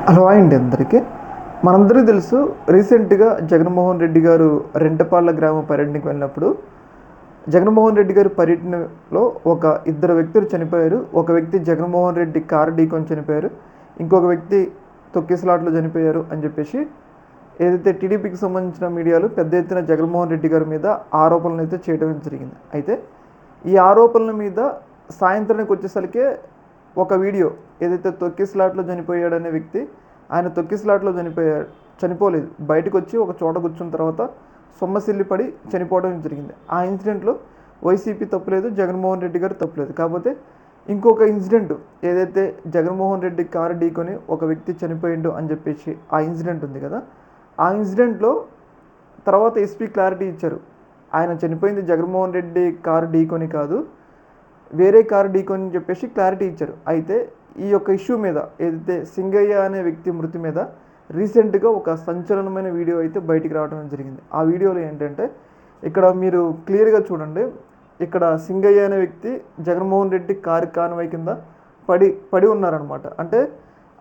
Hello అండి అందరికీ. మనందరికీ తెలుసు, రీసెంట్గా జగన్మోహన్ రెడ్డి గారు రెంటపాళ్ళ గ్రామ పర్యటనకు వెళ్ళినప్పుడు జగన్మోహన్ రెడ్డి గారి పర్యటనలో ఇద్దరు వ్యక్తులు చనిపోయారు. ఒక వ్యక్తి జగన్మోహన్ రెడ్డి కారు ఢీకొని చనిపోయారు, ఇంకొక వ్యక్తి తొక్కిసలాట్లో చనిపోయారు అని చెప్పేసి ఏదైతే టీడీపీకి సంబంధించిన మీడియాలు పెద్ద ఎత్తున జగన్మోహన్ రెడ్డి గారి మీద ఆరోపణలు అయితే చేయడం జరిగింది. అయితే ఈ ఆరోపణల మీద సాయంత్రానికి వచ్చేసరికి ఒక వీడియో ఏదైతే తొక్కిసలాట్లో చనిపోయాడనే వ్యక్తి, ఆయన తొక్కిసలాట్లో చనిపోలేదు, బయటకు వచ్చి ఒక చోట కూర్చున్న తర్వాత సొమ్మసిల్లి పడి చనిపోవడం జరిగింది. ఆ ఇన్సిడెంట్లో వైసీపీ తప్పులేదు, జగన్మోహన్ రెడ్డి గారు తప్పులేదు. కాకపోతే ఇంకొక ఇన్సిడెంట్ ఏదైతే జగన్మోహన్ రెడ్డి కారు ఢీకొని ఒక వ్యక్తి చనిపోయిండు అని చెప్పేసి ఆ ఇన్సిడెంట్ ఉంది కదా, ఆ ఇన్సిడెంట్లో తర్వాత ఎస్పీ క్లారిటీ ఇచ్చారు. ఆయన చనిపోయింది జగన్మోహన్ రెడ్డి కారు ఢీకొని కాదు, వేరే కారు ఢీకొని చెప్పేసి క్లారిటీ ఇచ్చారు. అయితే ఈ యొక్క ఇష్యూ మీద ఏదైతే సింగయ్య అనే వ్యక్తి మృతి మీద రీసెంట్గా ఒక సంచలనమైన వీడియో అయితే బయటికి రావడం జరిగింది. ఆ వీడియోలో ఏంటంటే ఇక్కడ మీరు క్లియర్గా చూడండి, ఇక్కడ సింగయ్య అనే వ్యక్తి జగన్మోహన్ రెడ్డి కారు కాన్వాయ్ కింద పడి ఉన్నారనమాట. అంటే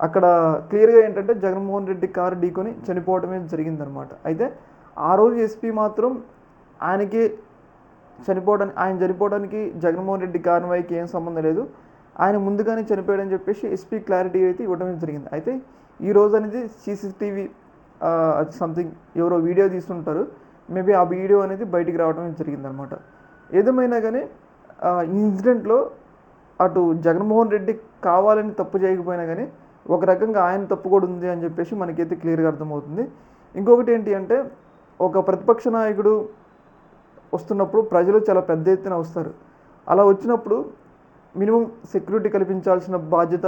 అక్కడ క్లియర్గా ఏంటంటే జగన్మోహన్ రెడ్డి కారు ఢీకొని చనిపోవడమే జరిగిందనమాట. అయితే ఆ రోజు ఎస్పీ మాత్రం ఆయన చనిపోవడానికి జగన్మోహన్ రెడ్డి కాన్వాయ్కి ఏం సంబంధం లేదు, ఆయన ముందుగానే చనిపోయాడని చెప్పేసి ఎస్పీ క్లారిటీ అయితే ఇవ్వడం జరిగింది. అయితే ఈ రోజు అనేది సీసీటీవీ సంథింగ్ ఎవరో వీడియో తీసుకుంటారు, మేబీ ఆ వీడియో అనేది బయటికి రావడం జరిగిందనమాట. ఏదేమైనా కానీ ఈ ఇన్సిడెంట్లో అటు జగన్మోహన్ రెడ్డి కావాలని తప్పు చేయకపోయినా కానీ ఒక రకంగా ఆయన తప్పు కూడా ఉంది అని చెప్పేసి మనకైతే క్లియర్గా అర్థమవుతుంది. ఇంకొకటి ఏంటి అంటే, ఒక ప్రతిపక్ష నాయకుడు వస్తున్నప్పుడు ప్రజలు చాలా పెద్ద ఎత్తున వస్తారు. అలా వచ్చినప్పుడు మినిమం సెక్యూరిటీ కల్పించాల్సిన బాధ్యత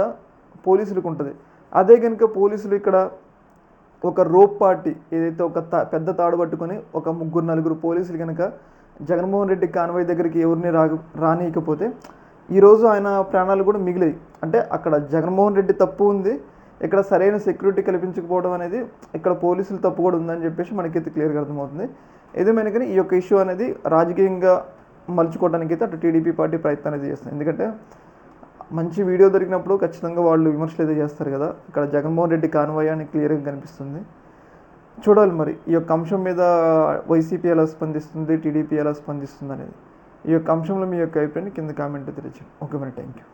పోలీసులకు ఉంటుంది. అదే కనుక పోలీసులు ఇక్కడ ఒక రోప్ పార్టీ ఏదైతే పెద్ద తాడు పట్టుకొని ఒక 3-4 పోలీసులు కనుక జగన్మోహన్ రెడ్డి కాన్వాయ్ దగ్గరికి ఎవరిని రానియకపోతే ఈరోజు ఆయన ప్రాణాలు కూడా మిగిలాయి. అంటే అక్కడ జగన్మోహన్ రెడ్డి తప్పు ఉంది, ఇక్కడ సరైన సెక్యూరిటీ కల్పించకపోవడం అనేది ఇక్కడ పోలీసులు తప్పు కూడా ఉందని చెప్పేసి మనకైతే క్లియర్గా అర్థమవుతుంది. ఏదేమైనా కానీ ఈ యొక్క ఇష్యూ అనేది రాజకీయంగా మలుచుకోవడానికి అయితే అటు టీడీపీ పార్టీ ప్రయత్నం అనేది చేస్తుంది. ఎందుకంటే మంచి వీడియో దొరికినప్పుడు ఖచ్చితంగా వాళ్ళు విమర్శలు అయితే చేస్తారు కదా. ఇక్కడ జగన్మోహన్ రెడ్డి కాన్వాయ్ అని క్లియర్గా కనిపిస్తుంది. చూడాలి మరి ఈ యొక్క అంశం మీద వైసీపీ ఎలా స్పందిస్తుంది, టీడీపీ ఎలా స్పందిస్తుంది అనేది. ఈ యొక్క అంశంలో మీ యొక్క అభిప్రాయాన్ని కింద కామెంట్ తెలియజేయండి. ఓకే మరి, థ్యాంక్ యూ.